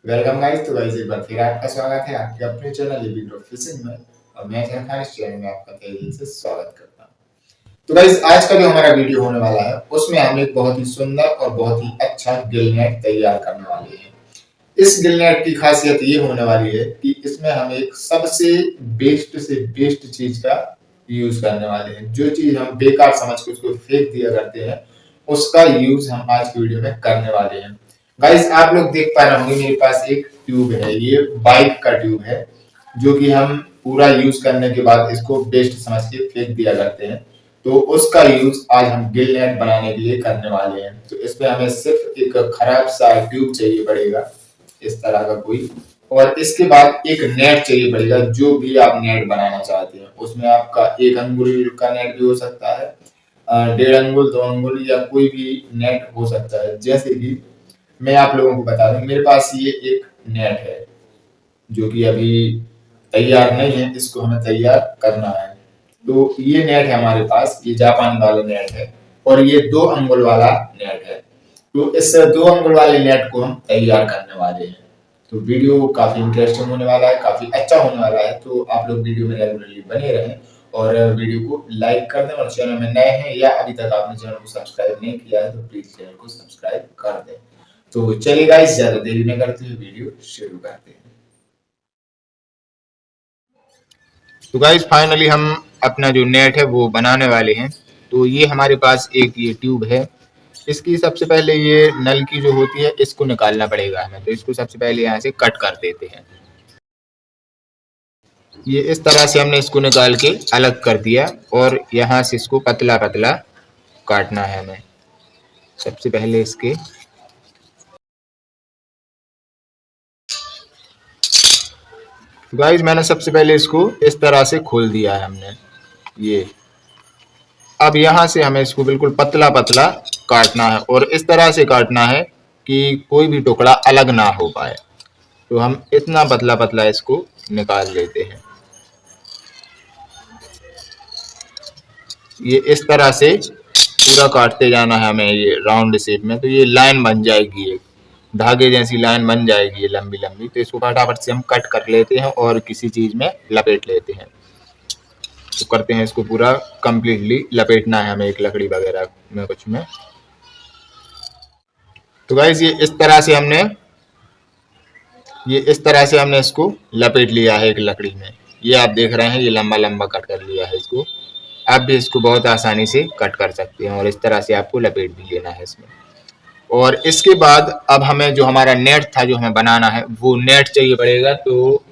Welcome guys. तो guys एक बार फिर आपका स्वागत है आपके अपने चैनल लिविंग ग्रुप फिशिंग में। और मैं जहां खान इस चैनल में आपका तहे दिल से स्वागत करता हूं। तो गाइस आज का जो हमारा वीडियो होने वाला है उसमें हम एक बहुत ही सुंदर और बहुत ही अच्छा गिल नेट तैयार करने वाले हैं। इस गिल नेट की खासियत ये होने वाली है कि इसमें हम एक सबसे बेस्ट से बेस्ट चीज का यूज करने वाले हैं। जो चीज हम बेकार समझ के उसको फेंक दिया करते हैं उसका यूज हम आज की वीडियो में करने वाले हैं। गाइस आप लोग देख पा रहे होंगे मेरे पास एक ट्यूब है, ये बाइक का ट्यूब है जो कि हम पूरा यूज करने के बाद इसको बेस्ट समझ के फेंक दिया करते हैं। तो उसका यूज आज हम गिल नेट बनाने के लिए करने वाले हैं। तो इसमें हमें सिर्फ एक खराब सा ट्यूब चाहिए पड़ेगा इस तरह का कोई, और इसके बाद एक नेट चाहिए पड़ेगा। जो भी आप नेट बनाना चाहते हैं उसमें आपका 1 अंगुल का नेट भी हो सकता है, 1.5 अंगुल 2 अंगुल या कोई भी नेट हो सकता है। जैसे कि मैं आप लोगों को बता दूं, मेरे पास ये एक नेट है जो कि अभी तैयार नहीं है, इसको हमें तैयार करना है। तो ये नेट है हमारे पास, ये जापानी वाला नेट है और ये 2 अंगुल वाला नेट है। तो इस 2 अंगुल वाले नेट को हम तैयार करने वाले हैं। तो वीडियो काफी इंटरेस्टिंग होने वाला है, काफी अच्छा होने वाला है। तो आप लोग वीडियो में रेगुलरली बने रहें और वीडियो को लाइक कर दें। और चैनल में नए हैं या अभी तक आपने चैनल को सब्सक्राइब नहीं किया है तो प्लीज चैनल को सब्सक्राइब कर दें। तो चलिए गाइस ज्यादा देरी न करते हुए वीडियो शुरू करते हैं। तो गाइस फाइनली हम अपना जो नेट है वो बनाने वाले हैं। तो ये हमारे पास एक ये ट्यूब है। इसकी सबसे पहले ये नल की जो होती है इसको निकालना पड़ेगा हमें। तो इसको सबसे पहले यहाँ से कट कर देते हैं। ये इस तरह से हमने इसको निकाल के अलग कर दिया और यहाँ से इसको पतला पतला काटना है हमें। सबसे पहले इसके गाइस मैंने सबसे पहले इसको इस तरह से खोल दिया है हमने ये। अब यहाँ से हमें इसको बिल्कुल पतला पतला काटना है और इस तरह से काटना है कि कोई भी टुकड़ा अलग ना हो पाए। तो हम इतना पतला पतला इसको निकाल लेते हैं। ये इस तरह से पूरा काटते जाना है हमें ये राउंड शेप में। तो ये लाइन बन जाएगी, एक धागे जैसी लाइन बन जाएगी ये लंबी लंबी। तो इसको फटाफट से हम कट कर लेते हैं और किसी चीज में लपेट लेते हैं। तो करते हैं इसको पूरा कंप्लीटली लपेटना है हमें एक लकड़ी वगैरह में कुछ में। तो गाइस ये इस तरह से हमने इसको लपेट लिया है एक लकड़ी में। ये आप देख रहे हैं ये लंबा लंबा कट कर लिया है इसको। आप भी इसको बहुत आसानी से कट कर सकते हैं और इस तरह से आपको लपेट भी लेना है इसमें। और इसके बाद अब हमें जो हमारा नेट था जो हमें बनाना है वो नेट चाहिए पड़ेगा। तो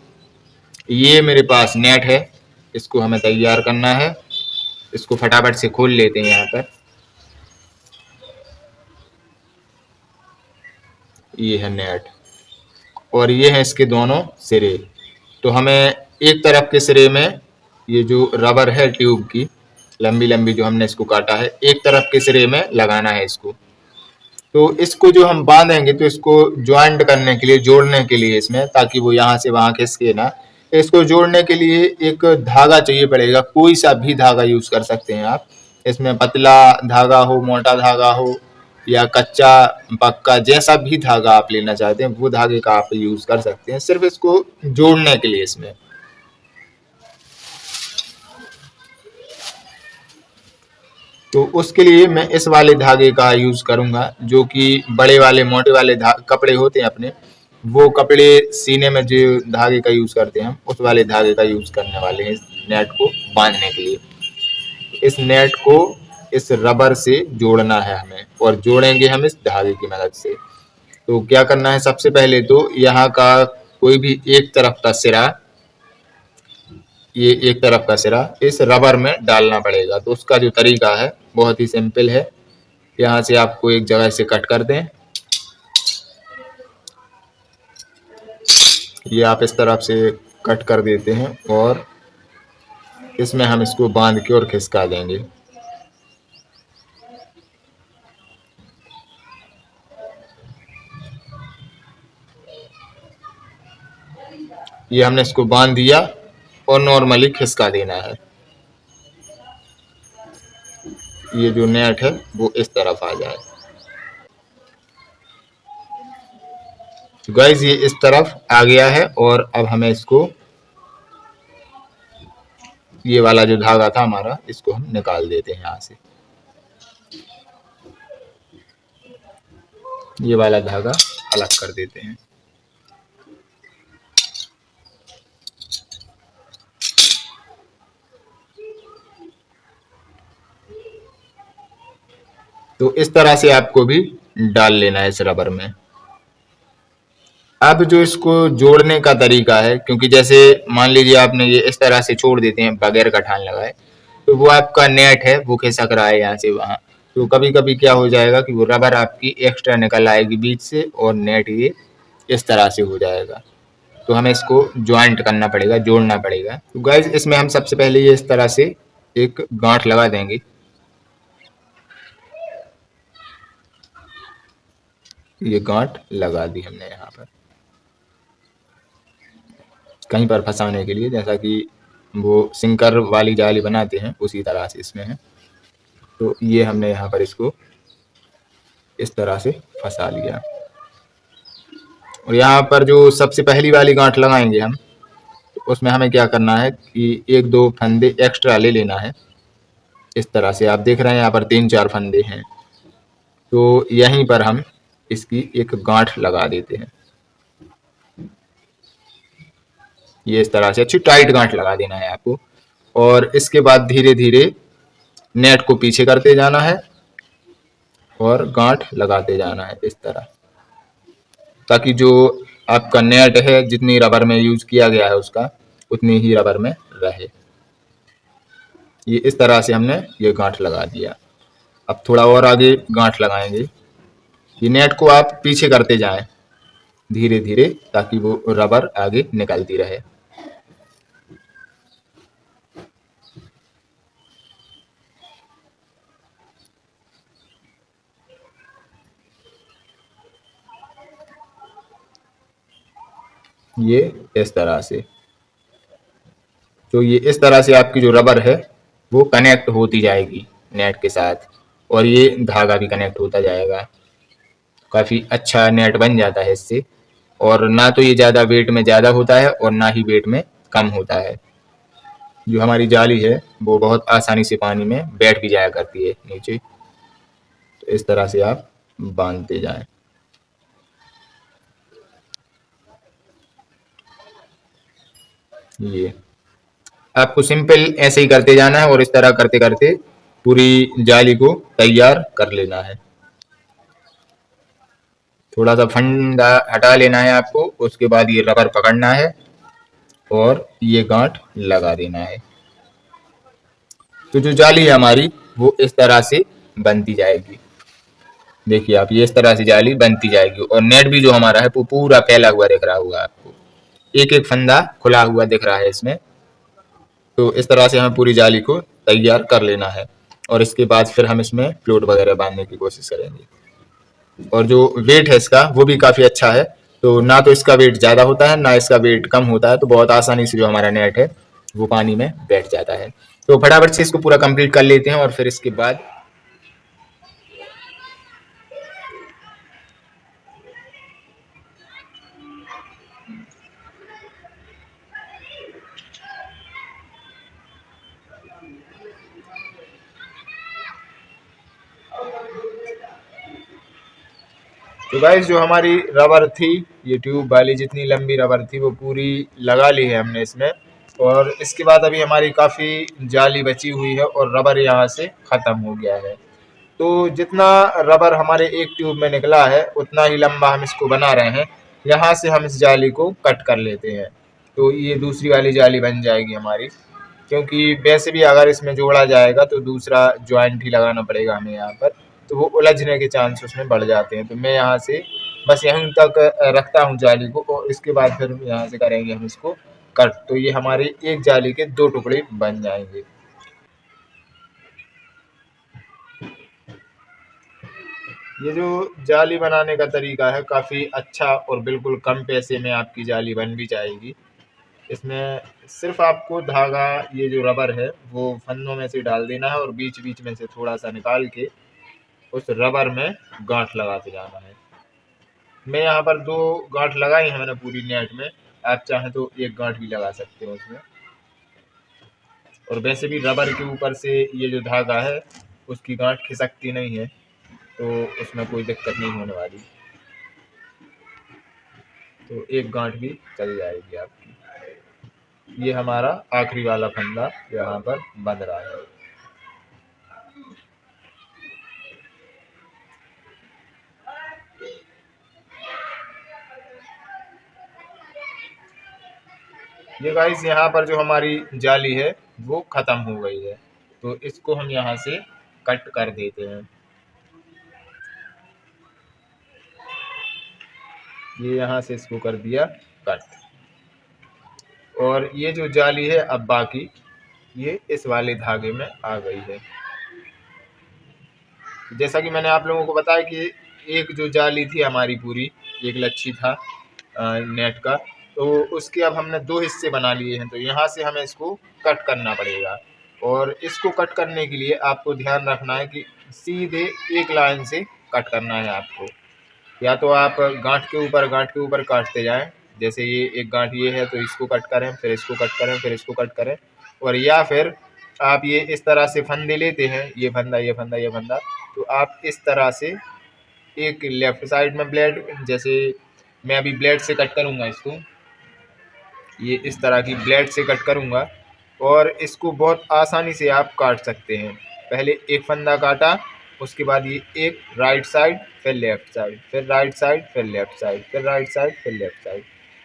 ये मेरे पास नेट है, इसको हमें तैयार करना है। इसको फटाफट से खोल लेते हैं यहाँ पर। ये है नेट और ये है इसके दोनों सिरे। तो हमें एक तरफ के सिरे में ये जो रबर है ट्यूब की लंबी लंबी जो हमने इसको काटा है, एक तरफ के सिरे में लगाना है इसको। तो इसको जो हम बांधेंगे तो इसको ज्वाइंट करने के लिए, जोड़ने के लिए इसमें, ताकि वो यहाँ से वहाँ खिसके ना, इसको जोड़ने के लिए एक धागा चाहिए पड़ेगा। कोई सा भी धागा यूज कर सकते हैं आप। इसमें पतला धागा हो, मोटा धागा हो या कच्चा पक्का, जैसा भी धागा आप लेना चाहते हैं वो धागे का आप यूज कर सकते हैं सिर्फ इसको जोड़ने के लिए इसमें। तो उसके लिए मैं इस वाले धागे का यूज करूंगा जो कि बड़े वाले मोटे वाले कपड़े होते हैं अपने, वो कपड़े सीने में जो धागे का यूज करते हैं हम उस वाले धागे का यूज करने वाले हैं इस नेट को बांधने के लिए। इस नेट को इस रबर से जोड़ना है हमें और जोड़ेंगे हम इस धागे की मदद से। तो क्या करना है, सबसे पहले तो यहाँ का कोई भी एक तरफ का सिरा, ये एक तरफ का सिरा इस रबर में डालना पड़ेगा। तो उसका जो तरीका है बहुत ही सिंपल है। यहाँ से आपको एक जगह से कट कर दें, ये आप इस तरफ से कट कर देते हैं और इसमें हम इसको बांध के और खिसका देंगे। ये हमने इसको बांध दिया और नॉर्मली खिसका देना है। ये जो नेट है वो इस तरफ आ जाए। तो गाइस ये इस तरफ आ गया है और अब हमें इसको, ये वाला जो धागा था हमारा, इसको हम निकाल देते हैं यहाँ से। ये वाला धागा अलग कर देते हैं। तो इस तरह से आपको भी डाल लेना है इस रबर में। अब जो इसको जोड़ने का तरीका है, क्योंकि जैसे मान लीजिए आपने ये इस तरह से छोड़ देते हैं बगैर गठान लगाए, तो वो आपका नेट है वो खिसक रहा है यहाँ से वहां। तो कभी कभी क्या हो जाएगा कि वो रबर आपकी एक्स्ट्रा निकल आएगी बीच से और नेट ये इस तरह से हो जाएगा। तो हमें इसको ज्वाइंट करना पड़ेगा, जोड़ना पड़ेगा। तो गाइज इसमें हम सबसे पहले ये इस तरह से एक गांठ लगा देंगे। ये गांठ लगा दी हमने यहाँ पर कहीं पर फंसाने के लिए, जैसा कि वो सिंकर वाली जाली बनाते हैं उसी तरह से इसमें है। तो ये हमने यहाँ पर इसको इस तरह से फंसा लिया। और यहाँ पर जो सबसे पहली वाली गांठ लगाएंगे हम, तो उसमें हमें क्या करना है कि एक दो फंदे एक्स्ट्रा ले लेना है। इस तरह से आप देख रहे हैं यहाँ पर 3-4 फंदे हैं। तो यहीं पर हम इसकी एक गांठ लगा देते हैं। ये इस तरह से अच्छी टाइट गांठ लगा देना है आपको। और इसके बाद धीरे धीरे नेट को पीछे करते जाना है और गांठ लगाते जाना है इस तरह, ताकि जो आपका नेट है जितनी रबर में यूज किया गया है उसका उतनी ही रबर में रहे। ये इस तरह से हमने ये गांठ लगा दिया। अब थोड़ा और आगे गांठ लगाएंगे। ये नेट को आप पीछे करते जाएं धीरे धीरे, ताकि वो रबर आगे निकलती रहे। ये इस तरह से, तो ये इस तरह से आपकी जो रबर है वो कनेक्ट होती जाएगी नेट के साथ, और ये धागा भी कनेक्ट होता जाएगा। काफ़ी अच्छा नेट बन जाता है इससे। और ना तो ये ज़्यादा वेट में ज़्यादा होता है और ना ही वेट में कम होता है। जो हमारी जाली है वो बहुत आसानी से पानी में बैठ भी जाया करती है नीचे। तो इस तरह से आप बांधते जाएं। ये आपको सिंपल ऐसे ही करते जाना है और इस तरह करते करते पूरी जाली को तैयार कर लेना है। थोड़ा सा फंदा हटा लेना है आपको, उसके बाद ये रबर पकड़ना है और ये गांठ लगा देना है। तो जो जाली है हमारी वो इस तरह से बनती जाएगी। देखिए आप, ये इस तरह से जाली बनती जाएगी और नेट भी जो हमारा है वो पूरा फैला हुआ दिख रहा होगा आपको। एक एक फंदा खुला हुआ दिख रहा है इसमें। तो इस तरह से हमें पूरी जाली को तैयार कर लेना है और इसके बाद फिर हम इसमें फ्लोट वगैरह बांधने की कोशिश करेंगे। और जो वेट है इसका वो भी काफ़ी अच्छा है। तो ना तो इसका वेट ज़्यादा होता है ना इसका वेट कम होता है। तो बहुत आसानी से जो हमारा नेट है वो पानी में बैठ जाता है। तो फटाफट से इसको पूरा कंप्लीट कर लेते हैं और फिर इसके बाद तो गाइस जो हमारी रबर थी, ये ट्यूब वाली जितनी लंबी रबर थी वो पूरी लगा ली है हमने इसमें। और इसके बाद अभी हमारी काफ़ी जाली बची हुई है और रबर यहाँ से ख़त्म हो गया है। तो जितना रबर हमारे एक ट्यूब में निकला है उतना ही लंबा हम इसको बना रहे हैं। यहाँ से हम इस जाली को कट कर लेते हैं तो ये दूसरी वाली जाली बन जाएगी हमारी। क्योंकि वैसे भी अगर इसमें जोड़ा जाएगा तो दूसरा जॉइंट ही लगाना पड़ेगा हमें यहाँ पर, तो वो उलझने के चांस उसमें बढ़ जाते हैं। तो मैं यहाँ से बस यहीं तक रखता हूँ जाली को और इसके बाद फिर यहाँ से करेंगे हम इसको कट। तो ये हमारी एक जाली के 2 टुकड़े बन जाएंगे। ये जो जाली बनाने का तरीका है काफ़ी अच्छा और बिल्कुल कम पैसे में आपकी जाली बन भी जाएगी। इसमें सिर्फ आपको धागा, ये जो रबर है वो फंदों में से डाल देना है और बीच बीच में से थोड़ा सा निकाल के उस रबर में गांठ लगाते जाना है। मैं यहाँ पर 2 गांठ लगाई हैं मैंने पूरी नेट में। आप चाहें तो 1 गांठ भी लगा सकते हो उसमें। और वैसे भी रबर के ऊपर से ये जो धागा है उसकी गांठ खिसकती नहीं है, तो उसमें कोई दिक्कत नहीं होने वाली। तो 1 गांठ भी चल जाएगी आपकी। ये हमारा आखिरी वाला फंदा यहाँ पर बंध रहा है। ये गाइस यहाँ पर जो हमारी जाली है वो ख़त्म हो गई है, तो इसको हम यहाँ से कट कर देते हैं। ये यहाँ से इसको कर दिया कट। और ये जो जाली है अब बाकी ये इस वाले धागे में आ गई है। जैसा कि मैंने आप लोगों को बताया कि एक जो जाली थी हमारी पूरी, एक लच्छी था नेट का, तो उसके अब हमने 2 हिस्से बना लिए हैं। तो यहाँ से हमें इसको कट करना पड़ेगा। और इसको कट करने के लिए आपको ध्यान रखना है कि सीधे एक लाइन से कट करना है आपको। या तो आप गांठ के ऊपर काटते जाएं, जैसे ये एक गांठ ये है तो इसको कट करें, फिर इसको कट करें, फिर इसको कट करें। और या फिर आप ये इस तरह से फंदे लेते हैं, ये फंदा, ये फंदा, ये फंदा, तो आप इस तरह से एक लेफ्ट साइड में ब्लेड, जैसे मैं अभी ब्लेड से कट करूँगा इसको, ये इस तरह की ब्लेड से कट करूँगा। और इसको बहुत आसानी से आप काट सकते हैं। पहले एक फंदा काटा, उसके बाद ये एक राइट साइड, फिर लेफ्ट साइड, फिर राइट साइड, फिर लेफ्ट साइड, फिर राइट साइड, फिर लेफ्ट साइड।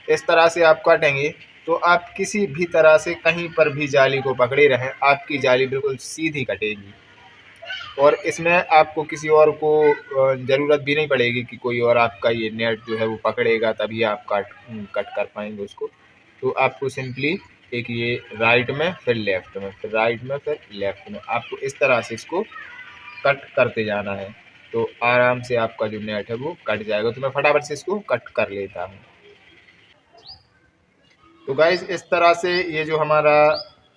इस तरह से आप काटेंगे तो आप किसी भी तरह से कहीं पर भी जाली को पकड़े रहें, आपकी जाली बिल्कुल सीधी कटेगी। और इसमें आपको किसी और को ज़रूरत भी नहीं पड़ेगी कि कोई और आपका ये नेट जो है वो पकड़ेगा तभी आप कट कर पाएंगे उसको। तो आपको सिंपली एक ये राइट में, फिर लेफ्ट में, फिर राइट में, फिर लेफ्ट में, आपको इस तरह से इसको कट करते जाना है। तो आराम से आपका जो नेट है वो कट जाएगा। तो मैं फटाफट से इसको कट कर लेता हूँ। तो गाइस इस तरह से ये जो हमारा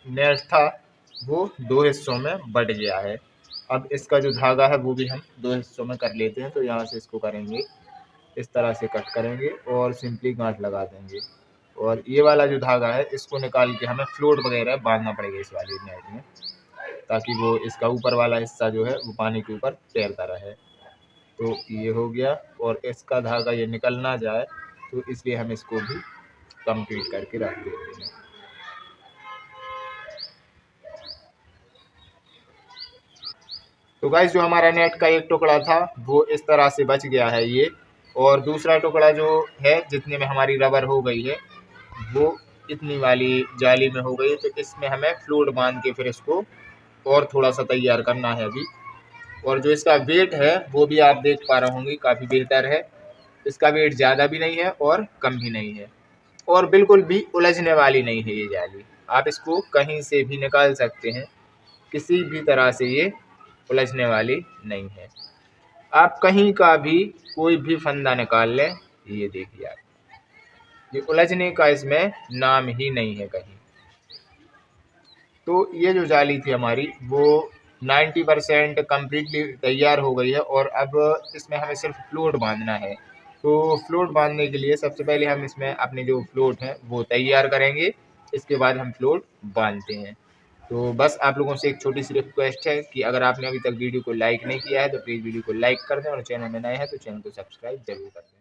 नेट था वो 2 हिस्सों में बट गया है। अब इसका जो धागा है वो भी हम 2 हिस्सों में कर लेते हैं। तो यहाँ से इसको करेंगे, इस तरह से कट करेंगे और सिंपली गांठ लगा देंगे। और ये वाला जो धागा है इसको निकाल के हमें फ्लोट वगैरह बांधना पड़ेगा इस वाली नेट में, ताकि वो इसका ऊपर वाला हिस्सा जो है वो पानी के ऊपर तैरता रहे। तो ये हो गया। और इसका धागा ये निकल ना जाए तो इसलिए हम इसको भी कंप्लीट करके रख देते हैं। तो गाइस जो हमारा नेट का एक टुकड़ा था वो इस तरह से बच गया है ये। और दूसरा टुकड़ा जो है जितने में हमारी रबर हो गई है वो इतनी वाली जाली में हो गई। तो इसमें हमें फ्लूइड बांध के फिर इसको और थोड़ा सा तैयार करना है अभी। और जो इसका वेट है वो भी आप देख पा रहे होंगे काफ़ी बेहतर है। इसका वेट ज़्यादा भी नहीं है और कम भी नहीं है, और बिल्कुल भी उलझने वाली नहीं है ये जाली। आप इसको कहीं से भी निकाल सकते हैं, किसी भी तरह से ये उलझने वाली नहीं है। आप कहीं का भी कोई भी फंदा निकाल लें, ये देखिए आप, ये उलझने का इसमें नाम ही नहीं है कहीं। तो ये जो जाली थी हमारी वो 90% कम्प्लीटली तैयार हो गई है। और अब इसमें हमें सिर्फ फ्लोट बांधना है। तो फ्लोट बांधने के लिए सबसे पहले हम इसमें अपने जो फ्लोट हैं वो तैयार करेंगे, इसके बाद हम फ्लोट बांधते हैं। तो बस आप लोगों से एक छोटी सी रिक्वेस्ट है कि अगर आपने अभी तक वीडियो को लाइक नहीं किया है तो प्लीज़ वीडियो को लाइक कर दें, और चैनल में नए हैं तो चैनल को सब्सक्राइब जरूर करें।